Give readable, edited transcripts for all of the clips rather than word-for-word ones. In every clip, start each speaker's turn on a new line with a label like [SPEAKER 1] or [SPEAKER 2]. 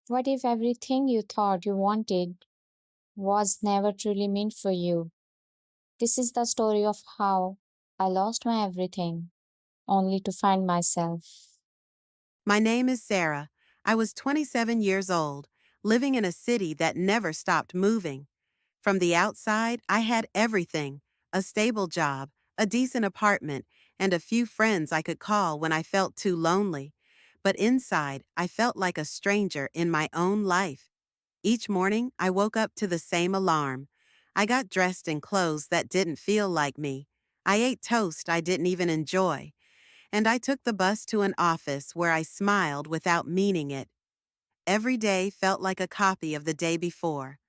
[SPEAKER 1] What if everything you thought you wanted was never truly meant for you? This is the story of how I lost my everything only to find myself.
[SPEAKER 2] My name is Sarah. I was 27 years old, living in a city that never stopped moving. From the outside, I had everything: a stable job, a decent apartment, and a few friends I could call when I felt too lonely. But inside, I felt like a stranger in my own life. Each morning, I woke up to the same alarm. I got dressed in clothes that didn't feel like me. I ate toast I didn't even enjoy. And I took the bus to an office where I smiled without meaning it. Every day felt like a copy of the day before.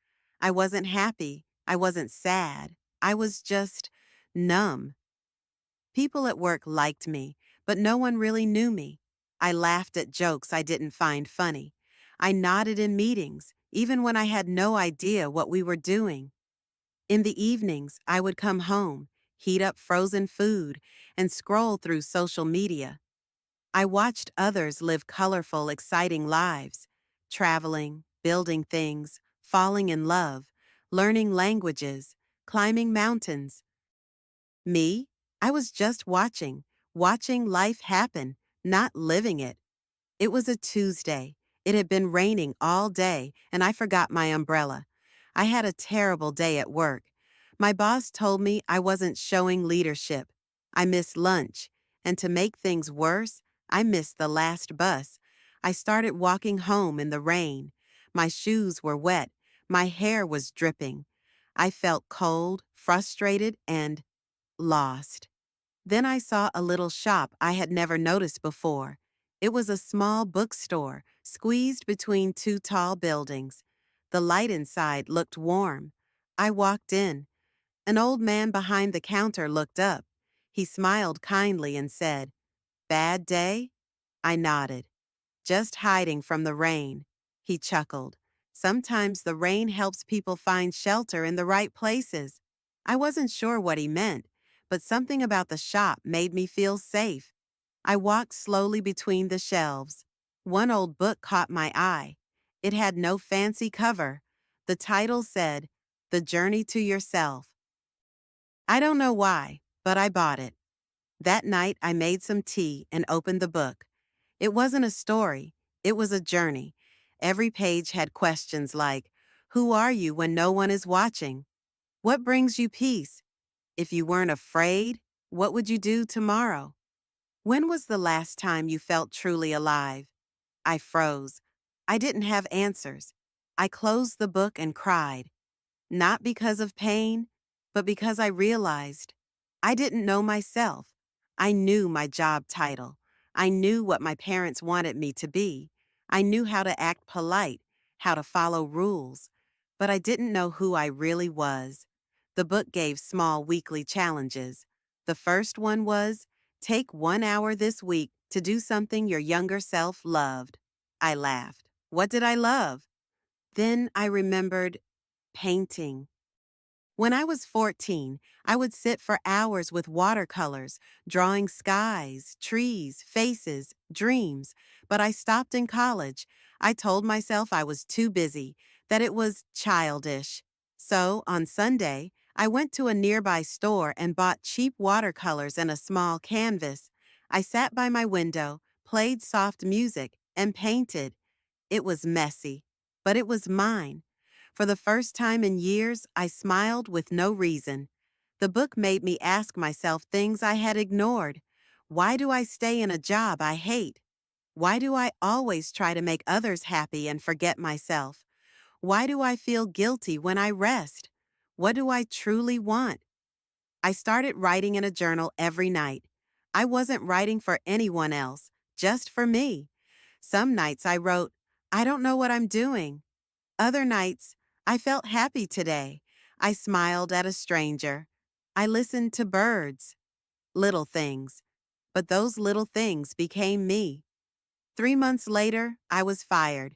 [SPEAKER 2] I wasn't happy. I wasn't sad. I was just numb. People at work liked me, but no one really knew me. I laughed at jokes I didn't find funny. I nodded in meetings, even when I had no idea what we were doing. In the evenings, I would come home, heat up frozen food, and scroll through social media. I watched others live colorful, exciting lives, traveling, building things, falling in love, learning languages, climbing mountains. Me? I was just watching life happen, not living it. It was a Tuesday. It had been raining all day, and I forgot my umbrella. I had a terrible day at work. My boss told me I wasn't showing leadership. I missed lunch, and to make things worse, I missed the last bus. I started walking home in the rain. My shoes were wet. My hair was dripping. I felt cold, frustrated, and lost. Then I saw a little shop I had never noticed before. It was a small bookstore, squeezed between two tall buildings. The light inside looked warm. I walked in. An old man behind the counter looked up. He smiled kindly and said, "Bad day?" I nodded. "Just hiding from the rain." He chuckled. "Sometimes the rain helps people find shelter in the right places." I wasn't sure what he meant, but something about the shop made me feel safe. I walked slowly between the shelves. One old book caught my eye. It had no fancy cover. The title said, "The Journey to Yourself." I don't know why, but I bought it. That night, I made some tea and opened the book. It wasn't a story, it was a journey. Every page had questions like, "Who are you when no one is watching? What brings you peace? If you weren't afraid, what would you do tomorrow? When was the last time you felt truly alive?" I froze. I didn't have answers. I closed the book and cried. Not because of pain, but because I realized I didn't know myself. I knew my job title. I knew what my parents wanted me to be. I knew how to act polite, how to follow rules. But I didn't know who I really was. The book gave small weekly challenges. The first one was, take 1 hour this week to do something your younger self loved. I laughed. What did I love? Then I remembered painting. When I was 14, I would sit for hours with watercolors, drawing skies, trees, faces, dreams. But I stopped in college. I told myself I was too busy, that it was childish. So, on Sunday, I went to a nearby store and bought cheap watercolors and a small canvas. I sat by my window, played soft music, and painted. It was messy, but it was mine. For the first time in years, I smiled with no reason. The book made me ask myself things I had ignored. Why do I stay in a job I hate? Why do I always try to make others happy and forget myself? Why do I feel guilty when I rest? What do I truly want? I started writing in a journal every night. I wasn't writing for anyone else, just for me. Some nights I wrote, "I don't know what I'm doing." Other nights, "I felt happy today." I smiled at a stranger. I listened to birds. Little things. But those little things became me. 3 months later, I was fired.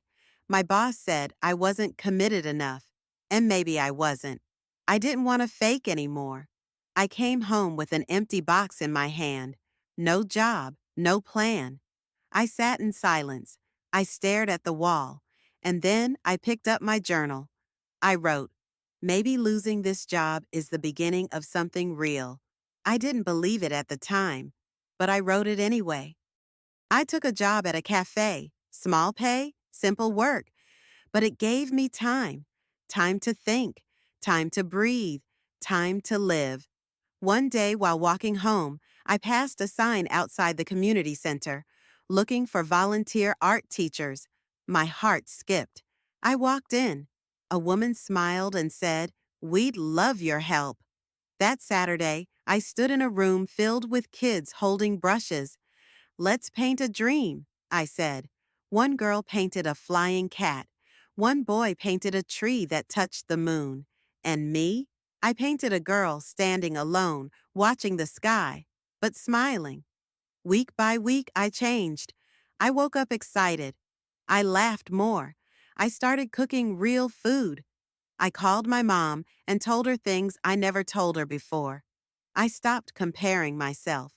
[SPEAKER 2] My boss said I wasn't committed enough, and maybe I wasn't. I didn't want to fake anymore. I came home with an empty box in my hand. No job, no plan. I sat in silence. I stared at the wall. And then I picked up my journal. I wrote, maybe losing this job is the beginning of something real. I didn't believe it at the time, but I wrote it anyway. I took a job at a cafe, small pay, simple work, but it gave me time. Time to think, time to breathe, time to live. One day while walking home, I passed a sign outside the community center, looking for volunteer art teachers. My heart skipped. I walked in. A woman smiled and said, "We'd love your help." That Saturday, I stood in a room filled with kids holding brushes. "Let's paint a dream," I said. One girl painted a flying cat. One boy painted a tree that touched the moon. And me? I painted a girl standing alone, watching the sky, but smiling. Week by week, I changed. I woke up excited. I laughed more. I started cooking real food. I called my mom and told her things I never told her before. I stopped comparing myself.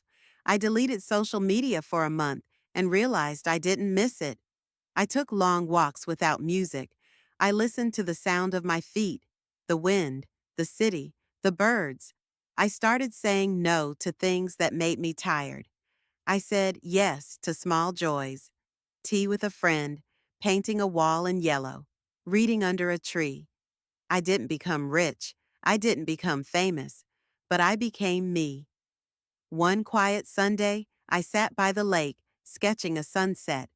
[SPEAKER 2] I deleted social media for a month and realized I didn't miss it. I took long walks without music. I listened to the sound of my feet, the wind, the city, the birds. I started saying no to things that made me tired. I said yes to small joys: tea with a friend, painting a wall in yellow, reading under a tree. I didn't become rich. I didn't become famous. But I became me. One quiet Sunday, I sat by the lake, sketching a sunset.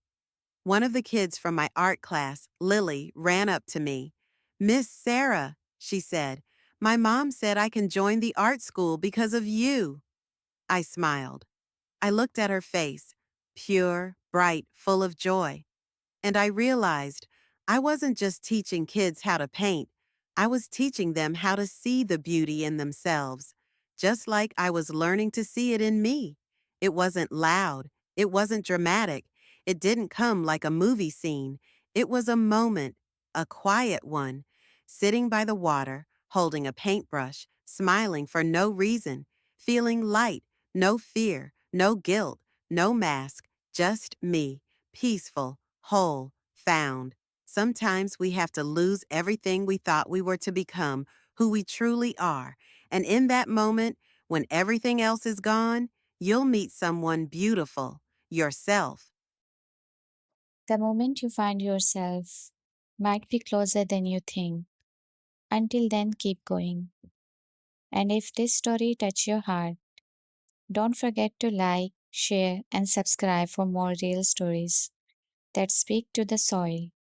[SPEAKER 2] One of the kids from my art class, Lily, ran up to me. "Miss Sarah," she said, "my mom said I can join the art school because of you." I smiled. I looked at her face, pure, bright, full of joy. And I realized I wasn't just teaching kids how to paint, I was teaching them how to see the beauty in themselves, just like I was learning to see it in me. It wasn't loud, it wasn't dramatic, it didn't come like a movie scene. It was a moment, a quiet one, sitting by the water, holding a paintbrush, smiling for no reason, feeling light, no fear, no guilt, no mask, just me, peaceful, whole, found. Sometimes we have to lose everything we thought we were to become who we truly are. And in that moment, when everything else is gone, you'll meet someone beautiful, yourself.
[SPEAKER 1] The moment you find yourself might be closer than you think. Until then, keep going. And if this story touched your heart, don't forget to like, share, and subscribe for more real stories that speak to the soil.